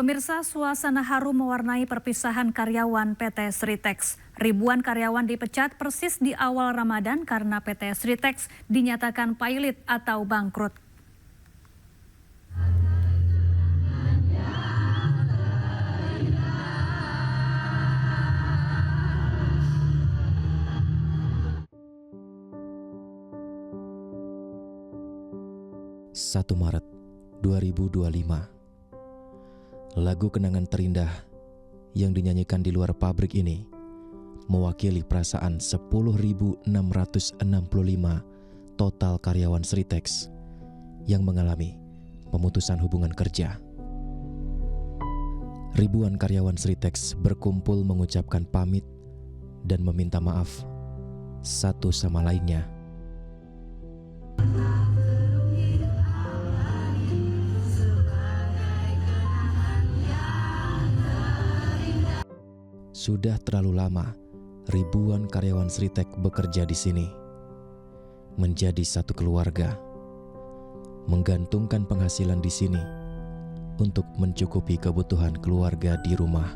Pemirsa, suasana haru mewarnai perpisahan karyawan PT Sritex. Ribuan karyawan dipecat persis di awal Ramadan karena PT Sritex dinyatakan pailit atau bangkrut. Maret 2025. Lagu kenangan terindah yang dinyanyikan di luar pabrik ini mewakili perasaan 10.665 total karyawan Sritex yang mengalami pemutusan hubungan kerja. Ribuan karyawan Sritex berkumpul mengucapkan pamit dan meminta maaf satu sama lainnya. Sudah terlalu lama ribuan karyawan Sritex bekerja di sini, menjadi satu keluarga, menggantungkan penghasilan di sini untuk mencukupi kebutuhan keluarga di rumah.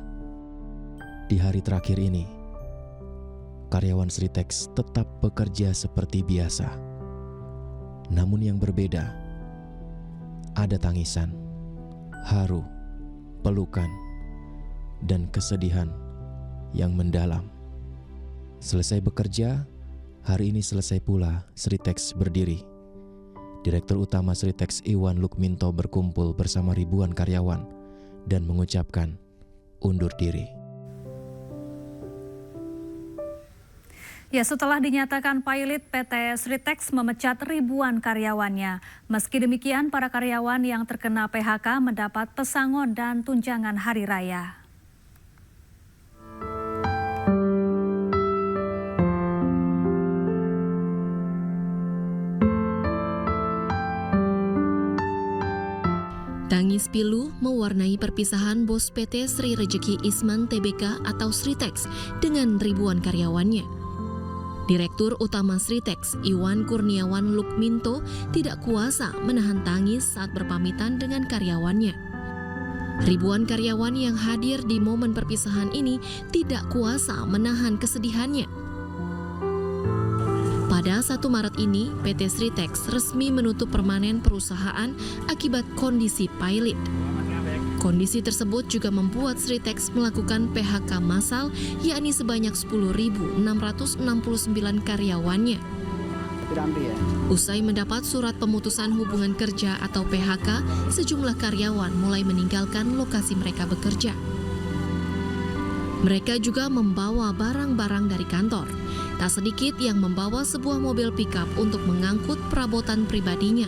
Di hari terakhir ini, karyawan Sritex tetap bekerja seperti biasa. Namun yang berbeda, ada tangisan, haru, pelukan, dan kesedihan yang mendalam. Selesai bekerja, hari ini selesai pula Sritex berdiri. Direktur Utama Sritex Iwan Lukminto berkumpul bersama ribuan karyawan dan mengucapkan undur diri. Ya, setelah dinyatakan pailit, PT Sritex memecat ribuan karyawannya. Meski demikian, para karyawan yang terkena PHK mendapat pesangon dan tunjangan hari raya. Tangis pilu mewarnai perpisahan bos PT Sri Rejeki Isman Tbk atau Sritex dengan ribuan karyawannya. Direktur Utama Sritex Iwan Kurniawan Lukminto tidak kuasa menahan tangis saat berpamitan dengan karyawannya. Ribuan karyawan yang hadir di momen perpisahan ini tidak kuasa menahan kesedihannya. Pada 1 Maret ini, PT Sritex resmi menutup permanen perusahaan akibat kondisi pailit. Kondisi tersebut juga membuat Sritex melakukan PHK massal, yakni sebanyak 10.669 karyawannya. Usai mendapat surat pemutusan hubungan kerja atau PHK, sejumlah karyawan mulai meninggalkan lokasi mereka bekerja. Mereka juga membawa barang-barang dari kantor. Tak sedikit yang membawa sebuah mobil pickup untuk mengangkut perabotan pribadinya.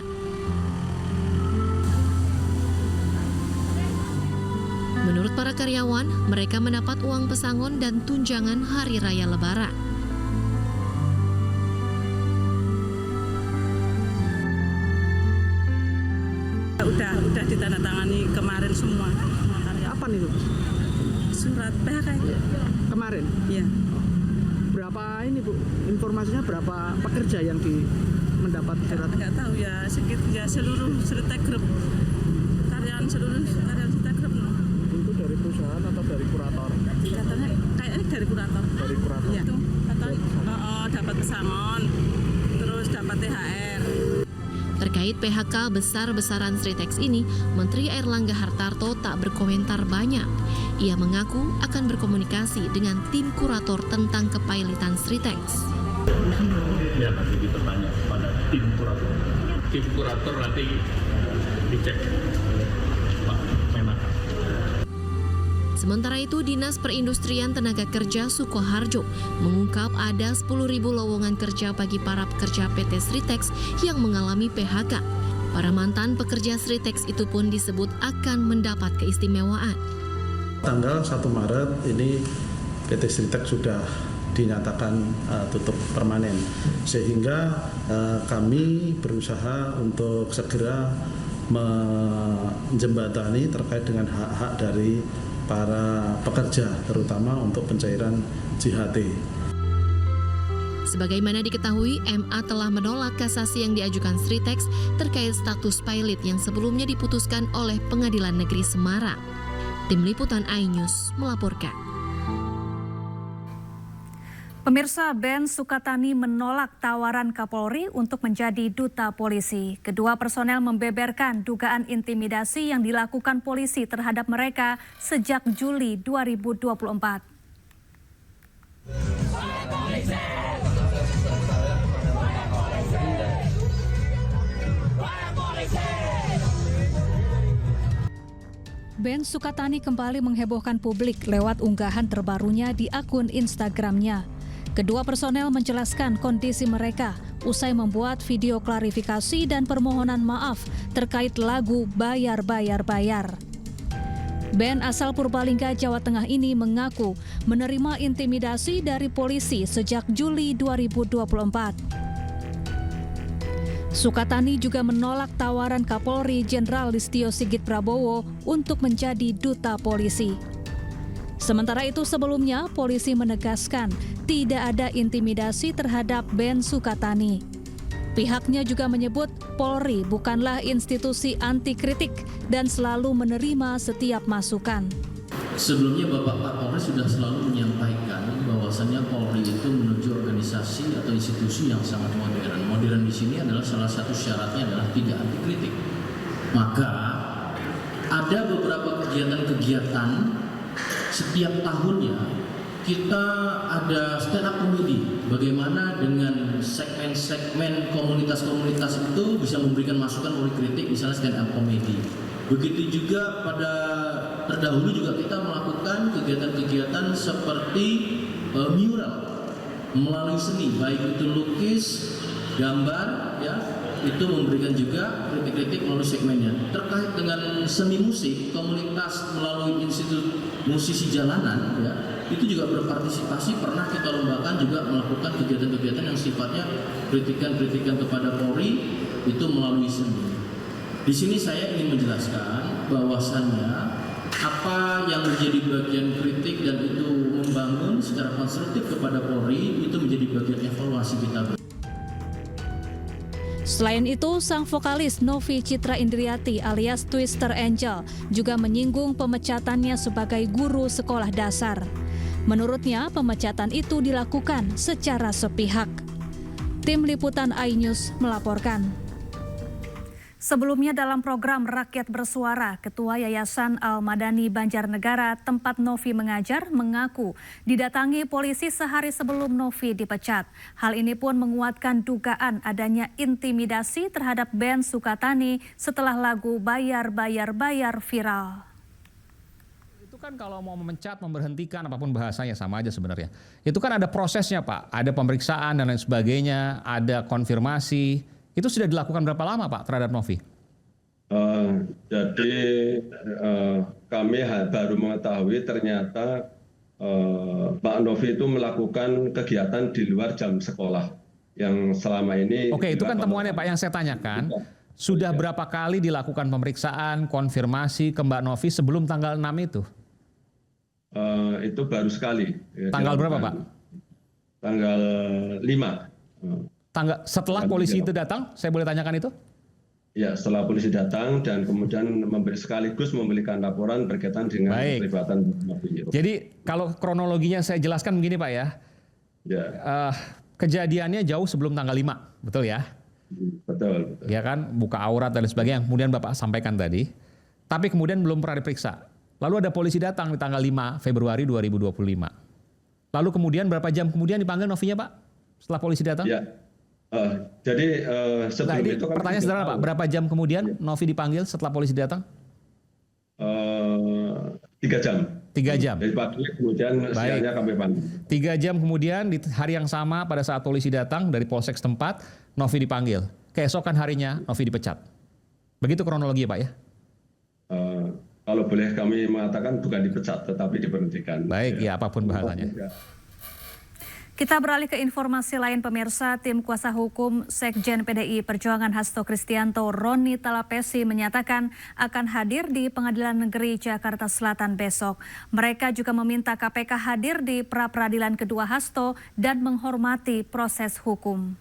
Menurut para karyawan, mereka mendapat uang pesangon dan tunjangan hari raya Lebaran. Udah ditandatangani kemarin semua. Apa nih itu? Surat PHK itu. Kemarin? Iya. Berapa ini Bu? Informasinya berapa pekerja yang mendapat surat? Nggak tahu ya, seluruh Sritex Group. Seluruh karyawan Sritex Group. Itu dari perusahaan atau dari kurator? Katanya kayaknya dari kurator. Dari kurator? Iya. Itu katanya dapat pesangon, terus dapat THR. Terkait PHK besar-besaran Sritex ini, Menteri Airlangga Hartarto tak berkomentar banyak. Ia mengaku akan berkomunikasi dengan tim kurator tentang kepailitan Sritex. Ya, nanti kita tanya pada tim kurator. Tim kurator nanti dicek Pak Menak. Sementara itu, Dinas Perindustrian Tenaga Kerja Sukoharjo mengungkap ada 10.000 lowongan kerja bagi para pekerja PT Sritex yang mengalami PHK. Para mantan pekerja Sritex itu pun disebut akan mendapat keistimewaan. Tanggal 1 Maret ini PT Sritex sudah dinyatakan tutup permanen, sehingga kami berusaha untuk segera menjembatani terkait dengan hak-hak dari para pekerja, terutama untuk pencairan JHT. Sebagaimana diketahui, MA telah menolak kasasi yang diajukan Sritex terkait status pilot yang sebelumnya diputuskan oleh Pengadilan Negeri Semarang. Tim Liputan iNews melaporkan. Pemirsa, Ben Sukatani menolak tawaran Kapolri untuk menjadi duta polisi. Kedua personel membeberkan dugaan intimidasi yang dilakukan polisi terhadap mereka sejak Juli 2024. Ben Sukatani kembali menghebohkan publik lewat unggahan terbarunya di akun Instagramnya. Kedua personel menjelaskan kondisi mereka usai membuat video klarifikasi dan permohonan maaf terkait lagu Bayar Bayar Bayar. Ben asal Purbalingga, Jawa Tengah ini mengaku menerima intimidasi dari polisi sejak Juli 2024. Sukatani juga menolak tawaran Kapolri Jenderal Listio Sigit Prabowo untuk menjadi duta polisi. Sementara itu sebelumnya polisi menegaskan tidak ada intimidasi terhadap Ben Sukatani. Pihaknya juga menyebut Polri bukanlah institusi anti kritik dan selalu menerima setiap masukan. Sebelumnya Bapak Kapolri sudah selalu menyampaikan bahwasannya Polri itu menuju organisasi atau institusi yang sangat modern. Modern di sini adalah salah satu syaratnya adalah tidak anti kritik. Maka ada beberapa kegiatan-kegiatan setiap tahunnya kita ada stand up comedy. Bagaimana dengan segmen-segmen komunitas-komunitas itu bisa memberikan masukan oleh kritik, misalnya stand up comedy. Begitu juga pada terdahulu juga kita melakukan kegiatan-kegiatan seperti mural melalui seni, baik itu lukis, gambar, ya, itu memberikan juga kritik-kritik melalui segmennya. Terkait dengan seni musik, komunitas melalui institut musisi jalanan, ya, itu juga berpartisipasi, pernah kita lombakan juga melakukan kegiatan-kegiatan yang sifatnya kritikan-kritikan kepada Polri itu melalui seni. Di sini saya ingin menjelaskan bahwasannya apa yang menjadi bagian kritik dan itu membangun secara konstruktif kepada Polri itu menjadi bagian evaluasi kita. Selain itu, sang vokalis Novi Citra Indriati alias Twister Angel juga menyinggung pemecatannya sebagai guru sekolah dasar. Menurutnya, pemecatan itu dilakukan secara sepihak. Tim Liputan iNews melaporkan. Sebelumnya dalam program Rakyat Bersuara, Ketua Yayasan Al-Madani Banjarnegara tempat Novi mengajar mengaku didatangi polisi sehari sebelum Novi dipecat. Hal ini pun menguatkan dugaan adanya intimidasi terhadap Ben Sukatani setelah lagu Bayar Bayar Bayar viral. Itu kan kalau mau memecat, memberhentikan, apapun bahasanya sama aja sebenarnya. Itu kan ada prosesnya Pak, ada pemeriksaan dan lain sebagainya, ada konfirmasi. Itu sudah dilakukan berapa lama Pak terhadap Novi? Jadi kami baru mengetahui ternyata Pak Novi itu melakukan kegiatan di luar jam sekolah yang selama ini. Oke, itu kan temuannya Pak yang saya tanyakan. Sudah berapa kali dilakukan pemeriksaan, konfirmasi ke Mbak Novi sebelum tanggal 6 itu? Itu baru sekali. Tanggal berapa Pak? Tanggal 5. Setelah polisi itu datang, saya boleh tanyakan itu? Ya, setelah polisi datang dan kemudian sekaligus memberikan laporan berkaitan dengan keterlibatan Novi. Jadi kalau kronologinya saya jelaskan begini Pak ya. Ya. Kejadiannya jauh sebelum tanggal 5, betul ya? Betul. Ya kan, buka aurat dan sebagainya, kemudian Bapak sampaikan tadi. Tapi kemudian belum pernah diperiksa. Lalu ada polisi datang di tanggal 5 Februari 2025. Lalu kemudian berapa jam kemudian dipanggil Novinya Pak? Setelah polisi datang? Ya. Jadi sebelum itu kan pertanyaan sederhana Pak, berapa jam kemudian Novi dipanggil setelah polisi datang? 3 jam. 3 jam. Dari pagi kemudian siangnya kami panggil. 3 jam kemudian di hari yang sama pada saat polisi datang dari polsek setempat, Novi dipanggil. Keesokan harinya Novi dipecat. Begitu kronologi Pak ya? Kalau boleh kami mengatakan bukan dipecat tetapi diberhentikan. Baik, ya apapun bahasanya. Kita beralih ke informasi lain pemirsa. Tim kuasa hukum Sekjen PDI Perjuangan Hasto Kristianto Roni Talapesi menyatakan akan hadir di Pengadilan Negeri Jakarta Selatan besok. Mereka juga meminta KPK hadir di pra-peradilan kedua Hasto dan menghormati proses hukum.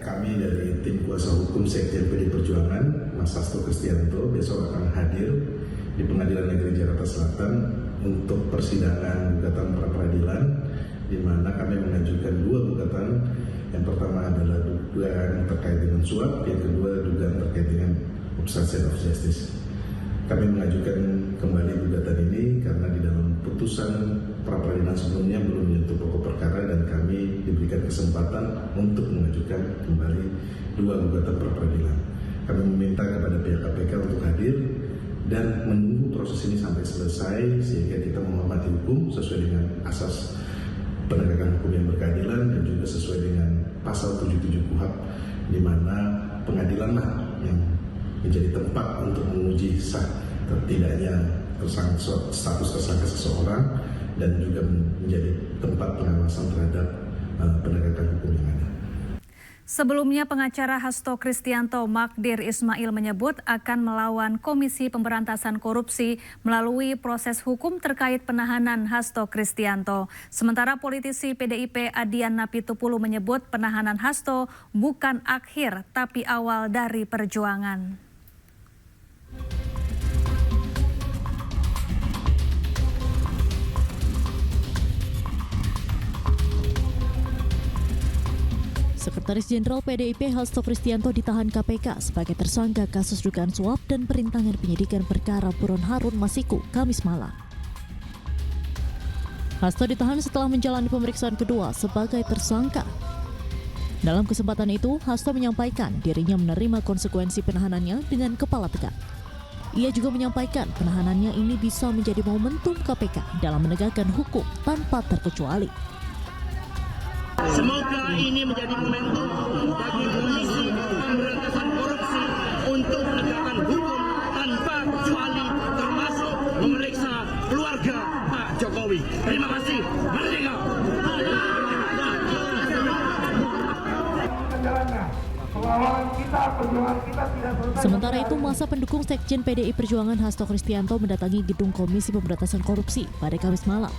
Kami dari tim kuasa hukum Sekjen PDI Perjuangan Mas Hasto Kristianto besok akan hadir di Pengadilan Negeri Jakarta Selatan untuk persidangan gugatan pra peradilan, di mana kami mengajukan 2 gugatan. Yang pertama adalah dugaan terkait dengan suap, yang kedua dugaan terkait dengan obstruction of justice. Kami mengajukan kembali gugatan ini karena di dalam putusan pra peradilan sebelumnya belum menyentuh pokok perkara dan kami diberikan kesempatan untuk mengajukan kembali 2 gugatan pra peradilan. Kami meminta kepada pihak KPK untuk hadir dan menunggu proses ini sampai selesai sehingga kita menghormati hukum sesuai dengan asas penegakan hukum yang berkeadilan dan juga sesuai dengan pasal 77 KUHP, di mana pengadilanlah yang menjadi tempat untuk menguji sah tidaknya status tersangka seseorang dan juga menjadi tempat pengawasan terhadap penegakan hukum yang ada. Sebelumnya, pengacara Hasto Kristianto Magdir Ismail menyebut akan melawan Komisi Pemberantasan Korupsi melalui proses hukum terkait penahanan Hasto Kristianto. Sementara politisi PDIP Adian Napitupulu menyebut penahanan Hasto bukan akhir tapi awal dari perjuangan. Sekretaris Jenderal PDIP Hasto Kristianto ditahan KPK sebagai tersangka kasus dugaan suap dan perintangan penyidikan perkara buron Harun Masiku, Kamis malam. Hasto ditahan setelah menjalani pemeriksaan kedua sebagai tersangka. Dalam kesempatan itu, Hasto menyampaikan dirinya menerima konsekuensi penahanannya dengan kepala tegak. Ia juga menyampaikan penahanannya ini bisa menjadi momentum KPK dalam menegakkan hukum tanpa terkecuali. Semoga ini menjadi momentum bagi Komisi Pemberantasan Korupsi untuk menegakkan hukum tanpa kecuali, termasuk memeriksa keluarga Pak Jokowi. Terima kasih. Merdeka! Sementara itu, masa pendukung Sekjen PDI Perjuangan Hasto Kristianto mendatangi gedung Komisi Pemberantasan Korupsi pada Kamis malam.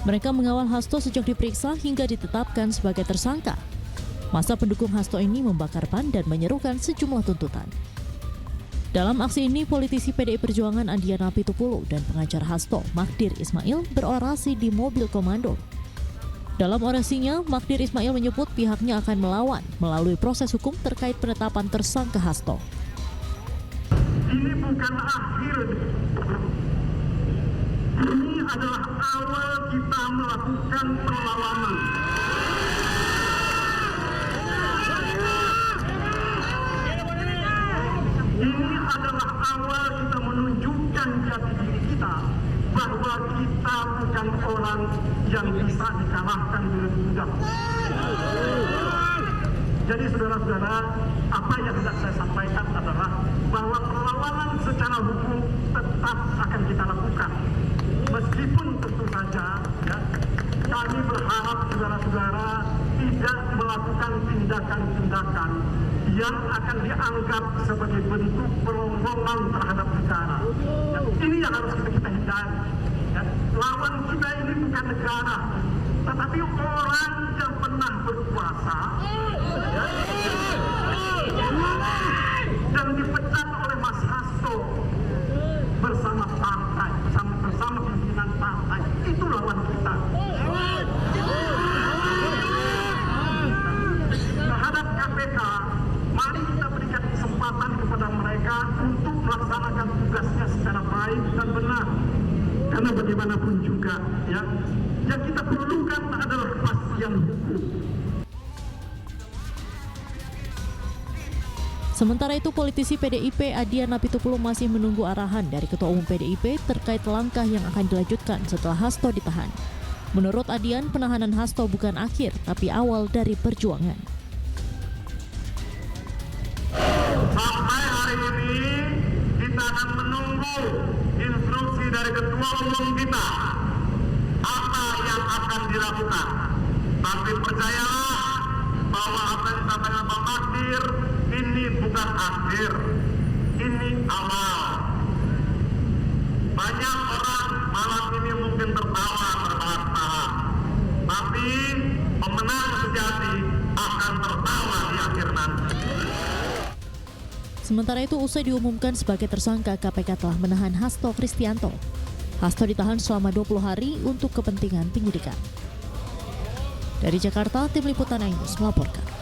Mereka mengawal Hasto sejak diperiksa hingga ditetapkan sebagai tersangka. Masa pendukung Hasto ini membakar ban dan menyerukan sejumlah tuntutan. Dalam aksi ini, politisi PDI Perjuangan Adian Napitupulu dan pengacara Hasto, Magdir Ismail, berorasi di mobil komando. Dalam orasinya, Magdir Ismail menyebut pihaknya akan melawan melalui proses hukum terkait penetapan tersangka Hasto. Ini bukan akhir. Ini adalah awal kita melakukan perlawanan. Ini adalah awal kita menunjukkan jati diri kita bahwa kita bukan orang yang bisa dikalahkan dengan mudah. Jadi saudara-saudara, apa yang hendak saya sampaikan adalah bahwa perlawanan secara hukum tetap akan kita lakukan. Meskipun tentu saja ya, kami berharap saudara-saudara tidak melakukan tindakan-tindakan yang akan dianggap sebagai bentuk peronggongan terhadap negara. Ya, ini yang harus kita hindari. Ya, lawan kita ini bukan negara, tetapi orang yang pernah berkuasa ya, dan dipecat oleh Mas Hasto bersama partai, bersama pimpinan partai. Itu lawan kita. Terhadap KPK, mari kita berikan kesempatan kepada mereka untuk melaksanakan tugasnya secara baik dan benar. Karena bagaimanapun juga, ya, yang kita perlukan adalah kepastian hukum. Sementara itu, politisi PDIP Adian Napitupulu masih menunggu arahan dari Ketua Umum PDIP terkait langkah yang akan dilanjutkan setelah Hasto ditahan. Menurut Adian, penahanan Hasto bukan akhir, tapi awal dari perjuangan. Sampai hari ini, kita akan menunggu instruksi dari Ketua Umum kita, apa yang akan dilakukan. Tapi percayalah bahwa apa yang disampaikan Pak Magdir, ini bukan akhir, ini awal. Banyak orang malam ini mungkin tertawa terbahak-bahak, tapi pemenang sejati akan tertawa di akhir nanti. Sementara itu, usai diumumkan sebagai tersangka, KPK telah menahan Hasto Kristianto. Hasto ditahan selama 20 hari untuk kepentingan penyidikan. Dari Jakarta, Tim Liputan iNews melaporkan.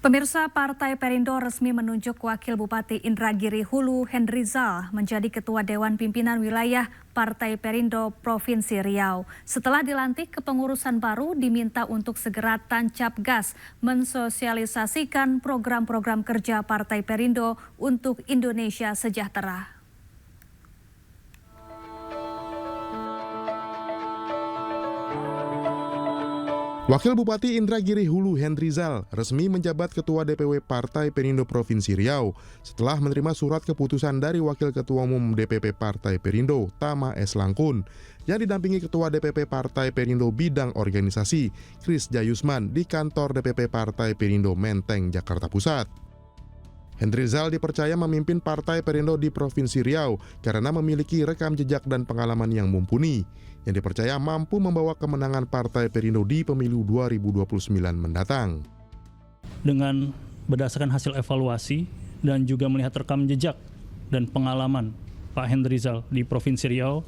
Pemirsa, Partai Perindo resmi menunjuk Wakil Bupati Indragiri Hulu Henryzal menjadi Ketua Dewan Pimpinan Wilayah Partai Perindo Provinsi Riau. Setelah dilantik, kepengurusan baru diminta untuk segera tancap gas mensosialisasikan program-program kerja Partai Perindo untuk Indonesia sejahtera. Wakil Bupati Indragiri Hulu Henryzal resmi menjabat Ketua DPW Partai Perindo Provinsi Riau setelah menerima surat keputusan dari Wakil Ketua Umum DPP Partai Perindo Tama S. Langkun yang didampingi Ketua DPP Partai Perindo Bidang Organisasi Kris Jayusman di kantor DPP Partai Perindo Menteng, Jakarta Pusat. Henryzal dipercaya memimpin Partai Perindo di Provinsi Riau karena memiliki rekam jejak dan pengalaman yang mumpuni, yang dipercaya mampu membawa kemenangan Partai Perindo di pemilu 2029 mendatang. Dengan berdasarkan hasil evaluasi dan juga melihat rekam jejak dan pengalaman Pak Henryzal di Provinsi Riau,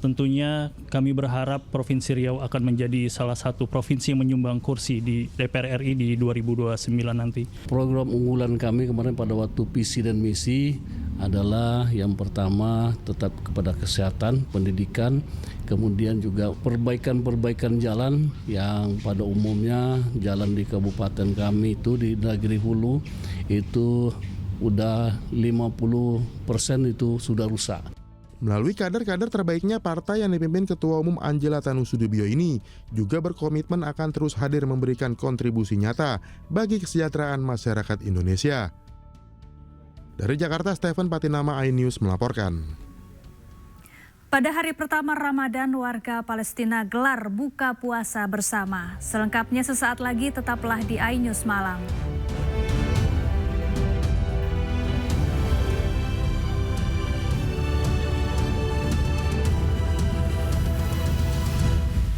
tentunya kami berharap Provinsi Riau akan menjadi salah satu provinsi yang menyumbang kursi di DPR RI di 2029 nanti. Program unggulan kami kemarin pada waktu visi dan misi adalah yang pertama tetap kepada kesehatan, pendidikan, kemudian juga perbaikan jalan yang pada umumnya jalan di kabupaten kami itu di Indragiri Hulu itu udah 50% itu sudah rusak. Melalui kader-kader terbaiknya partai yang dipimpin Ketua Umum Angela Tanusudibio ini juga berkomitmen akan terus hadir memberikan kontribusi nyata bagi kesejahteraan masyarakat Indonesia. Dari Jakarta, Stephen Patinama, iNews melaporkan. Pada hari pertama Ramadan, warga Palestina gelar buka puasa bersama. Selengkapnya sesaat lagi, tetaplah di iNews Malam.